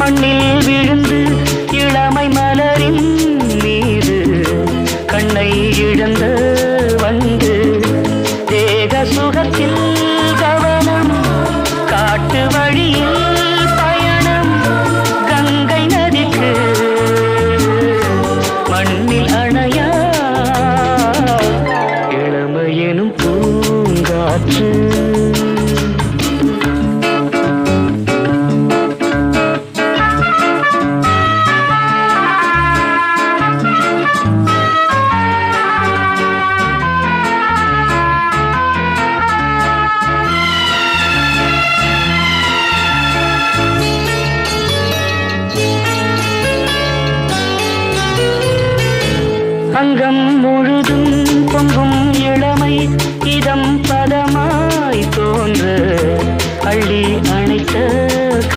மண்ணில் விழுந்து இளமை மலரின் மீது கண்ணை இழந்து வந்து தேக சுகத்தில் கவனம் காட்டு வழியில் பயணம் கங்கை நதிக்கு மண்ணில் அணையா இளமையெனும் பூங்காற்று அங்கம் முழுதும் பொங்கும் இளமை இதம் பதமாய் தோன்று